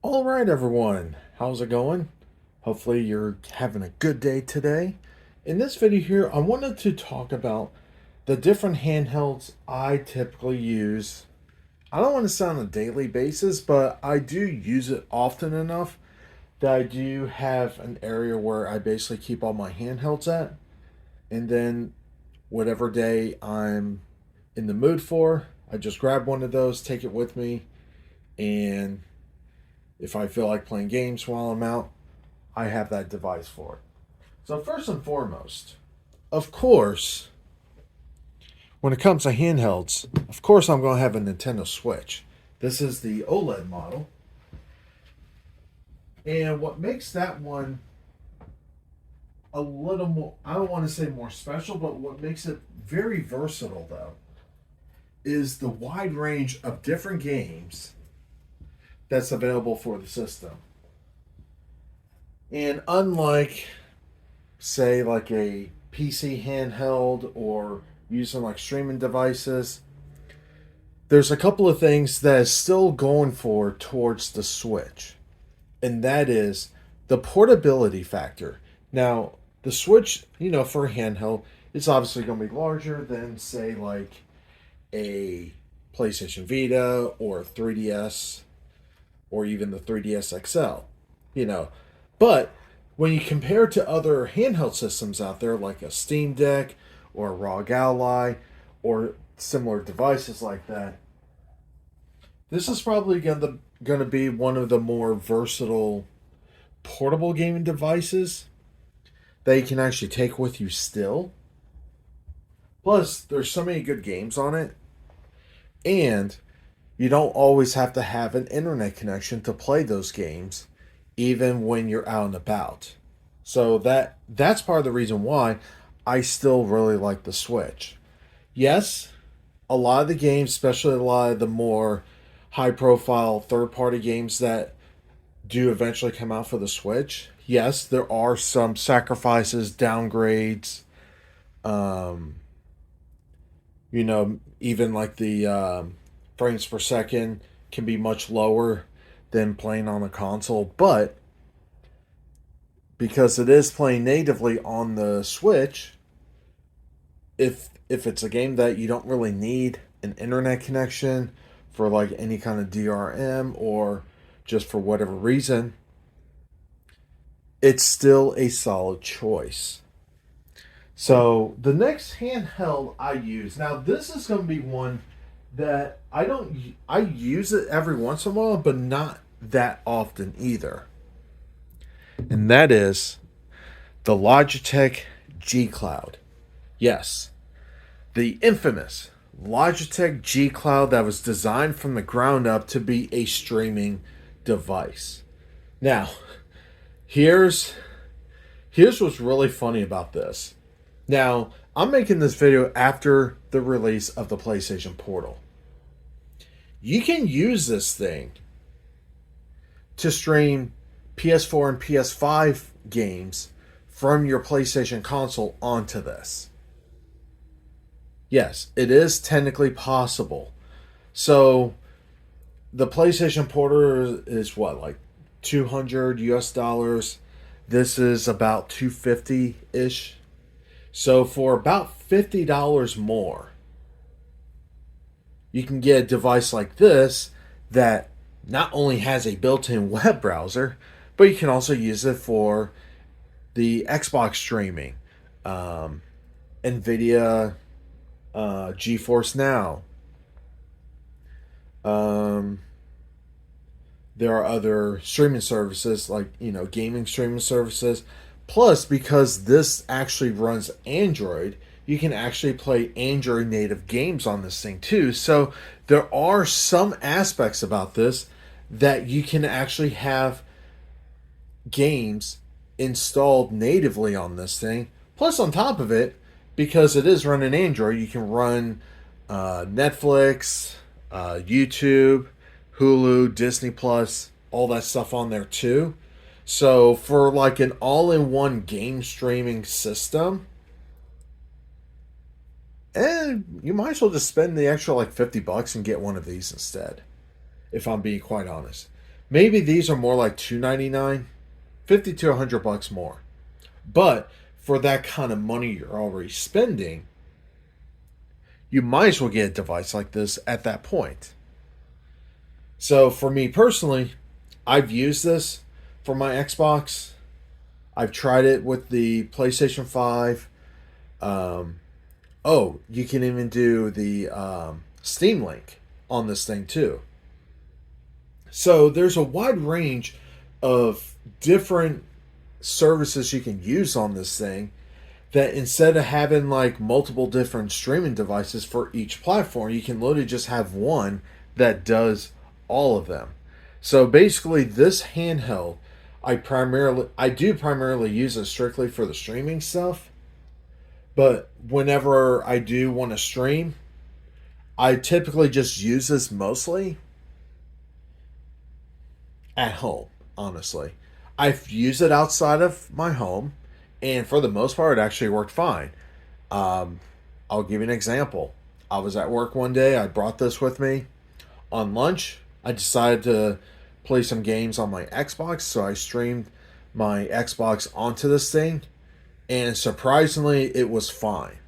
All right, everyone. How's it going? Hopefully, you're having a good day today. In this video here, I wanted to talk about the different handhelds I typically use. I don't want to say on a daily basis, but I do use it often enough that I do have an area where I basically keep all my handhelds at. And then, whatever day I'm in the mood for, I just grab one of those, take it with me, and if I feel like playing games while I'm out, I have that device for it. So, first and foremost, of course, when it comes to handhelds, of course, I'm going to have a Nintendo Switch. This is the OLED model. And what makes that one a little more, I don't want to say more special, but what makes it very versatile, though, is the wide range of different games that's available for the system. And unlike, say, like a PC handheld or using like streaming devices, there's a couple of things that is still going for towards the Switch, and that is the portability factor. Now, the Switch, for a handheld, it's obviously going to be larger than, say, like a PlayStation Vita or 3DS or even the 3DS XL, you know. But when you compare it to other handheld systems out there, like a Steam Deck or a ROG Ally or similar devices like that, this is probably going to be one of the more versatile portable gaming devices that you can actually take with you still. Plus, there's so many good games on it, and you don't always have to have an internet connection to play those games, even when you're out and about. So that's part of the reason why I still really like the Switch. Yes, a lot of the games, especially a lot of the more high profile third party games that do eventually come out for the Switch, yes, there are some sacrifices, downgrades, um, even like the frames per second can be much lower than playing on a console, but because it is playing natively on the Switch, if it's a game that you don't really need an internet connection for like any kind of DRM or just for whatever reason, it's still a solid choice. So the next handheld I use, now this is going to be one that I use it every once in a while, but not that often either. And that is the Logitech G Cloud. Yes, the infamous Logitech G Cloud that was designed from the ground up to be a streaming device. Now, here's what's really funny about this. Now, I'm making this video after the release of the PlayStation Portal. You can use this thing to stream PS4 and PS5 games from your PlayStation console onto this. Yes, it is technically possible. So, the PlayStation Portal is what, like 200 US dollars? This is about 250 ish. So, for about $50 more, you can get a device like this that not only has a built-in web browser, but you can also use it for the Xbox streaming, Nvidia, GeForce Now. Um, there are other streaming services like gaming streaming services. Plus, because this actually runs Android, you can actually play Android native games on this thing too. So there are some aspects about this that you can actually have games installed natively on this thing. Plus, on top of it, because it is running Android, you can run Netflix, YouTube, Hulu, Disney Plus, all that stuff on there too. So for like an all-in-one game streaming system, and you might as well just spend the extra like $50 and get one of these instead, if I'm being quite honest. Maybe these are more like $299, 50 to $100 more. But for that kind of money you're already spending, you might as well get a device like this at that point. So for me personally, I've used this for my Xbox. I've tried it with the PlayStation 5. Um, oh, you can even do the Steam Link on this thing too. So there's a wide range of different services you can use on this thing, that instead of having like multiple different streaming devices for each platform, you can literally just have one that does all of them. So basically this handheld, I do primarily use it strictly for the streaming stuff, but whenever I do want to stream, I typically just use this mostly at home, honestly. I've used it outside of my home, and for the most part, it actually worked fine. Um, I'll give you an example. I was at work one day, I brought this with me. On lunch, I decided to play some games on my Xbox, so I streamed my Xbox onto this thing, and surprisingly, it was fine.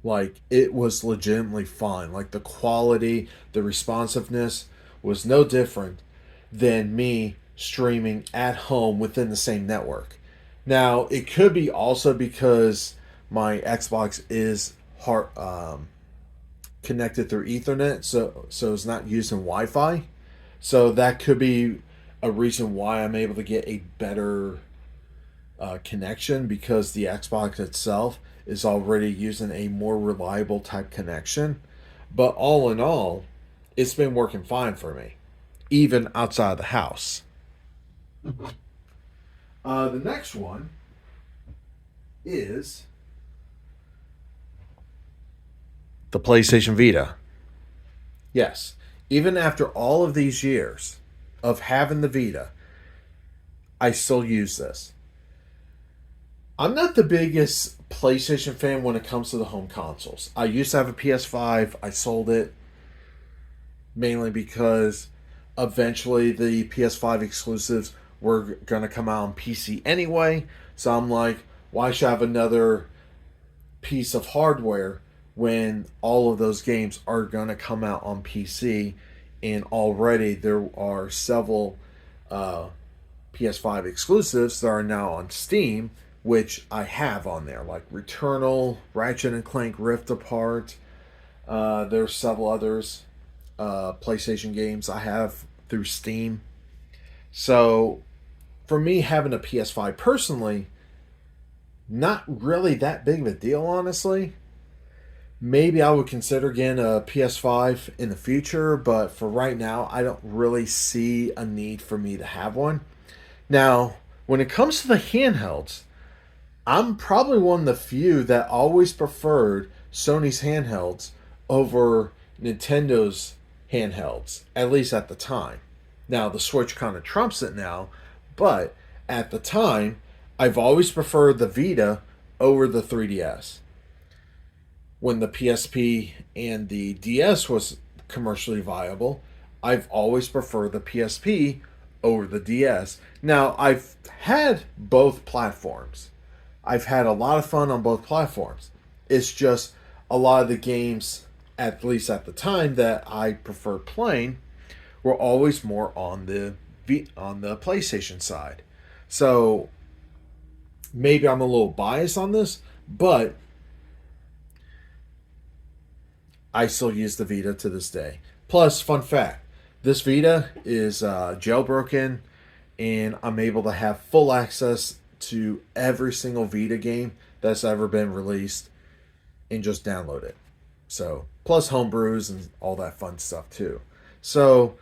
Like, it was legitimately fine. Like, the quality, the responsiveness was no different than me streaming at home within the same network. Now, it could be also because my Xbox is connected through Ethernet, so it's not using Wi-Fi. So that could be a reason why I'm able to get a better connection, because the Xbox itself is already using a more reliable type connection. But all in all, it's been working fine for me, even outside the house. The next one is the PlayStation Vita. Yes, even after all of these years of having the Vita, I still use this. I'm not the biggest PlayStation fan when it comes to the home consoles. I used to have a PS5. I sold it mainly because eventually the PS5 exclusives were going to come out on PC anyway. So I'm like, why should I have another piece of hardware when all of those games are going to come out on PC? And already there are several PS5 exclusives that are now on Steam, which I have on there, like Returnal, Ratchet and Clank Rift Apart. There's several others, PlayStation games I have through Steam. So for me, having a PS5 personally, not really that big of a deal, honestly. Maybe I would consider getting a PS5 in the future, but for right now, I don't really see a need for me to have one. Now, when it comes to the handhelds, I'm probably one of the few that always preferred Sony's handhelds over Nintendo's handhelds, at least at the time. Now, the Switch kind of trumps it now, but at the time, I've always preferred the Vita over the 3DS. When the PSP and the DS was commercially viable, I've always preferred the PSP over the DS. Now, I've had both platforms. I've had a lot of fun on both platforms. It's just a lot of the games, at least at the time, that I preferred playing were always more on the PlayStation side. So maybe I'm a little biased on this, but I still use the Vita to this day. Plus, fun fact, this Vita is jailbroken, and I'm able to have full access to every single Vita game that's ever been released and just download it. So, plus homebrews and all that fun stuff too. So,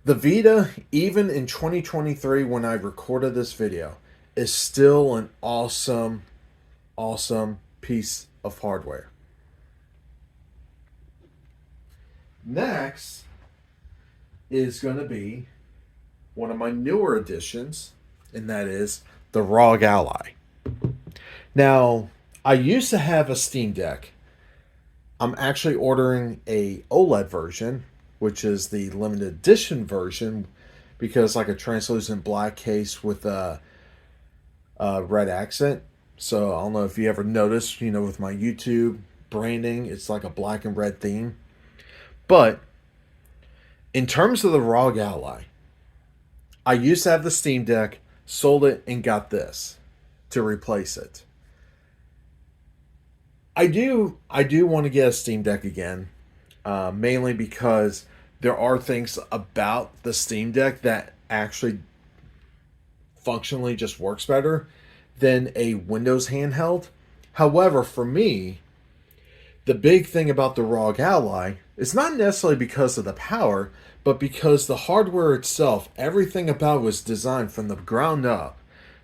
the Vita, even in 2023 when I recorded this video, is still an awesome, awesome piece of hardware. Next is going to be one of my newer additions, and that is the ROG Ally. Now, I used to have a Steam Deck. I'm actually ordering a OLED version, which is the limited edition version, because like a translucent black case with a red accent. So I don't know if you ever noticed, with my YouTube branding, it's like a black and red theme. But in terms of the ROG Ally, I used to have the Steam Deck, sold it, and got this to replace it. I do want to get a Steam Deck again, mainly because there are things about the Steam Deck that actually functionally just works better than a Windows handheld. However, for me, the big thing about the ROG Ally is not necessarily because of the power, but because the hardware itself, everything about it was designed from the ground up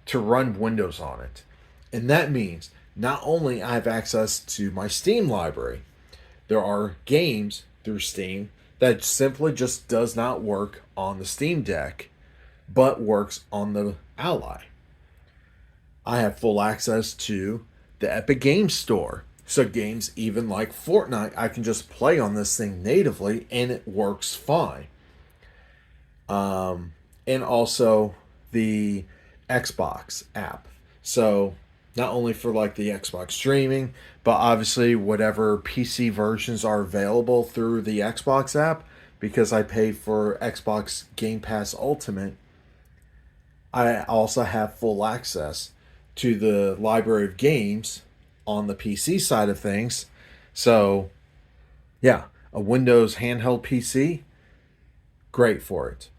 to run Windows on it. And that means not only I have access to my Steam library, there are games through Steam that simply just does not work on the Steam Deck, but works on the Ally. I have full access to the Epic Games Store. So games even like Fortnite, I can just play on this thing natively and it works fine. And also the Xbox app. So not only for like the Xbox streaming, but obviously whatever PC versions are available through the Xbox app, because I paid for Xbox Game Pass Ultimate, I also have full access to the library of games on the PC side of things. So, yeah, a Windows handheld PC, great for it.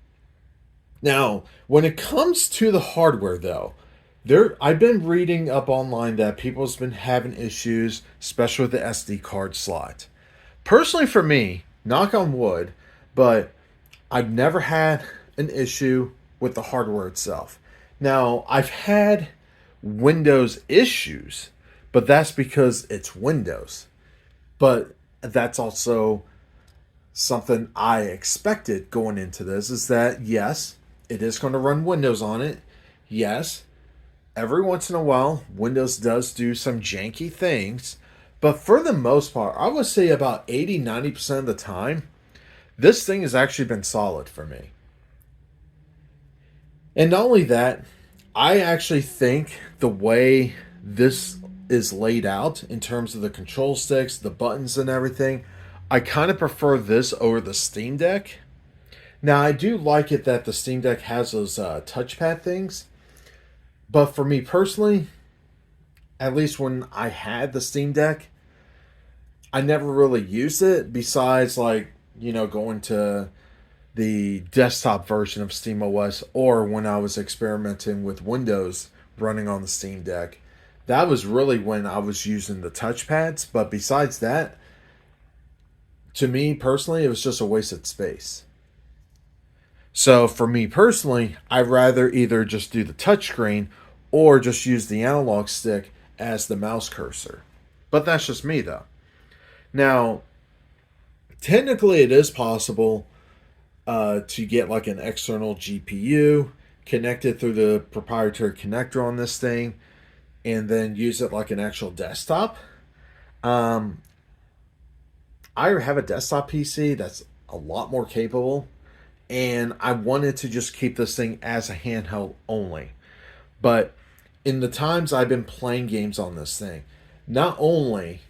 Now, when it comes to the hardware, though, I've been reading up online that people's been having issues, especially with the SD card slot. Personally, for me, knock on wood, but I've never had an issue with the hardware itself. Now, I've had Windows issues, but that's because it's Windows. But that's also something I expected going into this, is that yes, it is going to run Windows on it. Yes, every once in a while, Windows does do some janky things. But for the most part, I would say about 80-90% of the time, this thing has actually been solid for me. And not only that, I actually think the way this is laid out in terms of the control sticks, the buttons, and everything, I kind of prefer this over the Steam Deck. Now, I do like it that the Steam Deck has those touchpad things, but for me personally, at least when I had the Steam Deck, I never really used it besides going to the desktop version of SteamOS, or when I was experimenting with Windows running on the Steam Deck. That was really when I was using the touchpads, but besides that, to me personally, it was just a wasted space. So for me personally, I'd rather either just do the touchscreen or just use the analog stick as the mouse cursor. But that's just me though. Now, technically it is possible to get like an external GPU connected through the proprietary connector on this thing and then use it like an actual desktop. I have a desktop PC that's a lot more capable, and I wanted to just keep this thing as a handheld only. But in the times I've been playing games on this thing, not only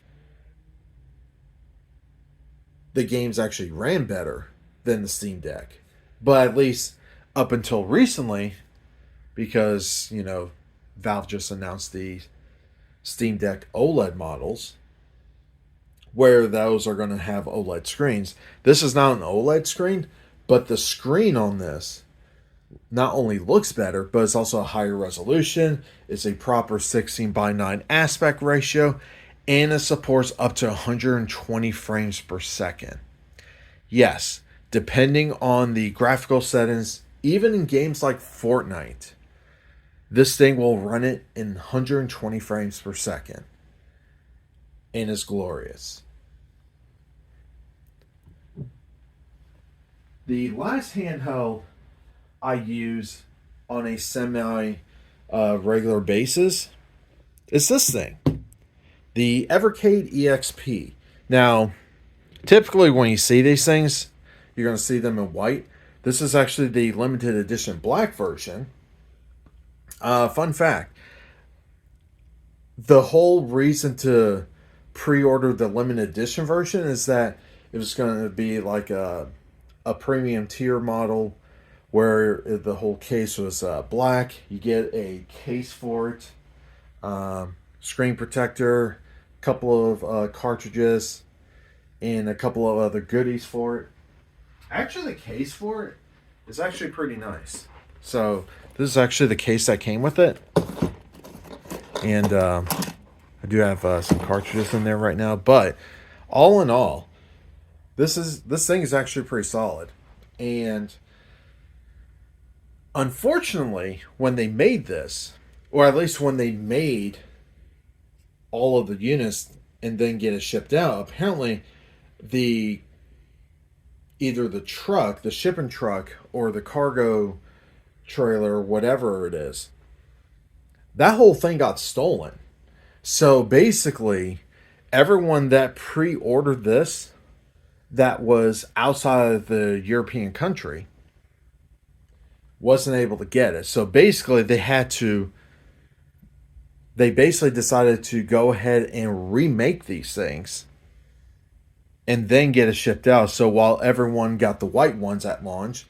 the games actually ran better than the Steam Deck, but at least up until recently, because Valve just announced the Steam Deck OLED models, where those are going to have OLED screens. This is not an OLED screen, but the screen on this not only looks better, but it's also a higher resolution. It's a proper 16:9 aspect ratio, and it supports up to 120 frames per second. Yes, depending on the graphical settings, even in games like Fortnite, this thing will run it in 120 frames per second. And is glorious. The last handheld I use on a semi regular basis is this thing, the Evercade EXP. Now, typically when you see these things, you're going to see them in white. This is actually the limited edition black version. Fun fact, the whole reason to pre-order the limited edition version is that it was going to be like a premium tier model where the whole case was black. You get a case for it, screen protector, a couple of cartridges, and a couple of other goodies for it. Actually, the case for it is actually pretty nice. So this is actually the case that came with it, and I do have some cartridges in there right now. But all in all, this thing is actually pretty solid. And unfortunately, when they made this, or at least when they made all of the units and then get it shipped out, apparently the either the truck, the shipping truck, or the cargo trailer, whatever it is, that whole thing got stolen. So basically, everyone that pre-ordered this that was outside of the European country wasn't able to get it. So basically, they basically decided to go ahead and remake these things and then get it shipped out. So while everyone got the white ones at launch,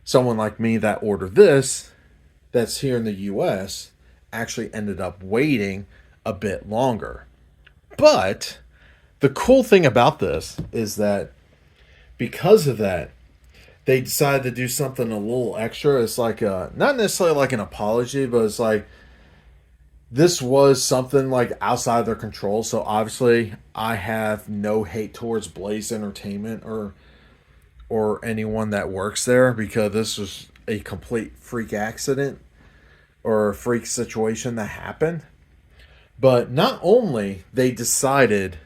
someone like me that ordered this, that's here in the US, actually ended up waiting a bit longer. But the cool thing about this is that because of that, they decided to do something a little extra. It's like not necessarily like an apology, but it's like this was something like outside their control. So obviously, I have no hate towards Blaze Entertainment or anyone that works there, because this was a complete freak accident or a freak situation that happened. But not only they decided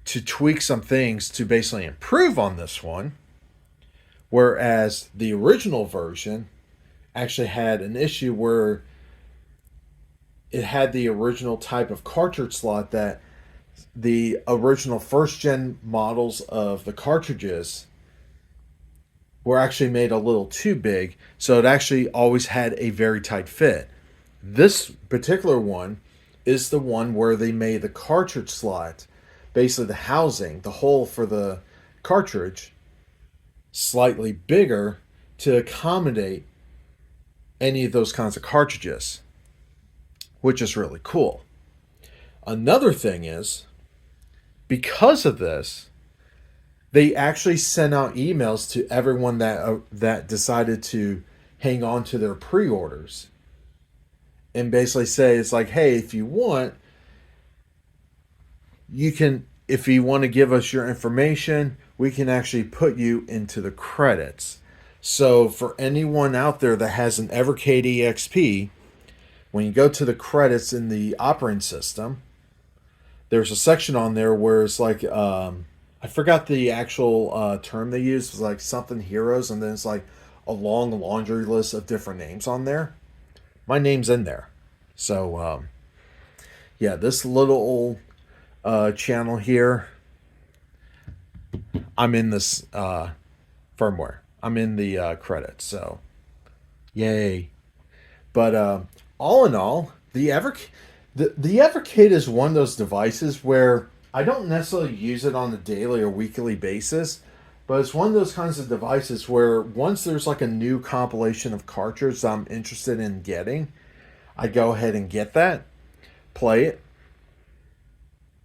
to tweak some things to basically improve on this one, whereas the original version actually had an issue where it had the original type of cartridge slot that the original first gen models of the cartridges were actually made a little too big, so it actually always had a very tight fit. This particular one is the one where they made the cartridge slot, basically the housing, the hole for the cartridge, slightly bigger to accommodate any of those kinds of cartridges, which is really cool. Another thing is, because of this, they actually sent out emails to everyone that decided to hang on to their pre-orders, and basically say it's like, hey, if you want, if you want to give us your information, we can actually put you into the credits. So for anyone out there that has an Evercade EXP, when you go to the credits in the operating system, there's a section on there where it's like, I forgot the actual term they used. It was like something heroes, and then it's like a long laundry list of different names on there. My name's in there. So, yeah, this little channel here, I'm in this firmware. I'm in the credits, so yay. But all in all, the Evercade is one of those devices where I don't necessarily use it on a daily or weekly basis, but it's one of those kinds of devices where once there's like a new compilation of cartridges I'm interested in getting, I go ahead and get that, play it,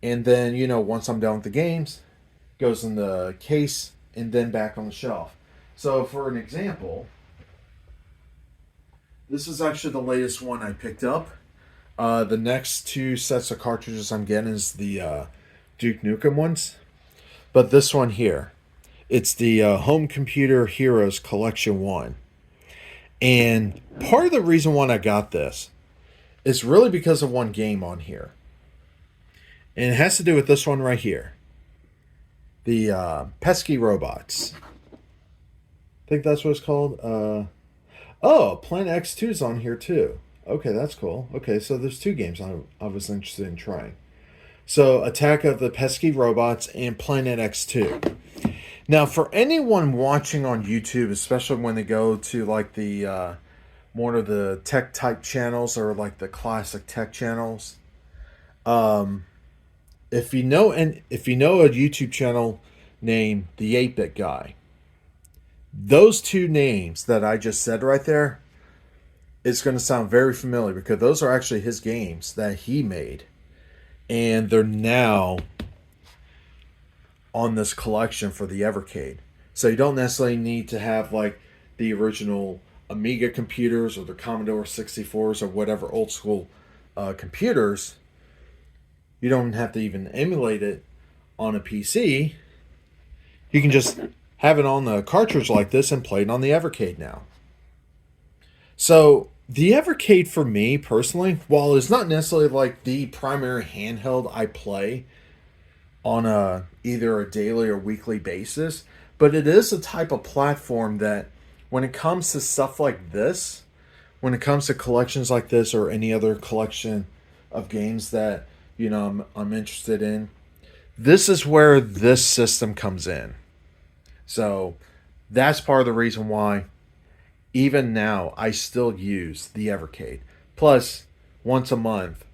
and then, once I'm done with the games, goes in the case and then back on the shelf. So for an example, this is actually the latest one I picked up. The next two sets of cartridges I'm getting is the Duke Nukem ones. But this one here, it's the Home Computer Heroes Collection 1. And part of the reason why I got this is really because of one game on here. And it has to do with this one right here. The Pesky Robots. I think that's what it's called. Planet X2 is on here too. Okay, that's cool. Okay, so there's two games I was interested in trying. So, Attack of the Pesky Robots and Planet X2. Now, for anyone watching on YouTube, especially when they go to like the more of the tech type channels or like the classic tech channels, um, if you know a YouTube channel named the 8-Bit Guy, those two names that I just said right there is going to sound very familiar because those are actually his games that he made, and they're now on this collection for the Evercade. So you don't necessarily need to have like the original Amiga computers or the Commodore 64s or whatever old school computers. You don't have to even emulate it on a PC. You can just have it on the cartridge like this and play it on the Evercade now. So the Evercade for me personally, while it's not necessarily like the primary handheld I play on a either a daily or weekly basis, but it is a type of platform that when it comes to stuff like this, when it comes to collections like this or any other collection of games that I'm interested in, this is where this system comes in. So that's part of the reason why even now I still use the Evercade. Plus, once a month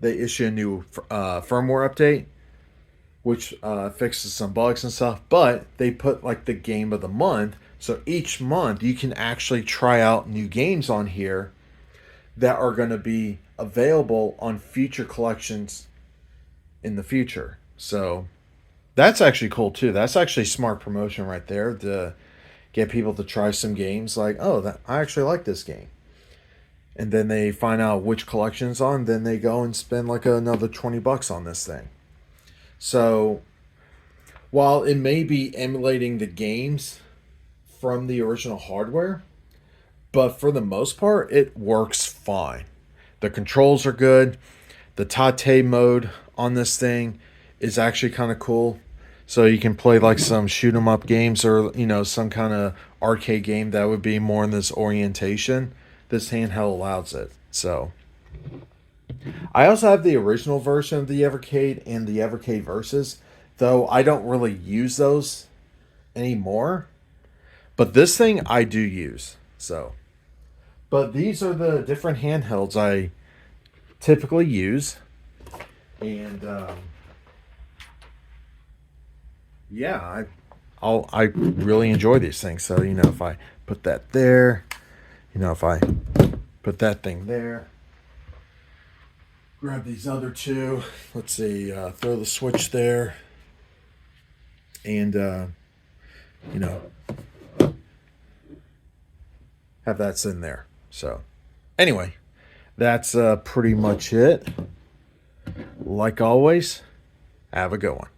they issue a new firmware update, which fixes some bugs and stuff. But they put like the game of the month, so each month you can actually try out new games on here that are going to be available on future collections in the future. So that's actually cool too. That's actually smart promotion right there to get people to try some games like, oh, I actually like this game. And then they find out which collection's on, then they go and spend like another $20 on this thing. So while it may be emulating the games from the original hardware, but for the most part, it works fine. The controls are good. The Tate mode on this thing is actually kind of cool. So you can play like some shoot 'em up games or, some kind of arcade game that would be more in this orientation. This handheld allows it. So I also have the original version of the Evercade and the Evercade Versus, though I don't really use those anymore. But this thing I do use. So, but these are the different handhelds I typically use. And yeah, I really enjoy these things. So if I put that there, if I put that thing there, grab these other two. Let's see, throw the switch there, and have that sitting there. So anyway, that's pretty much it. Like always, have a good one.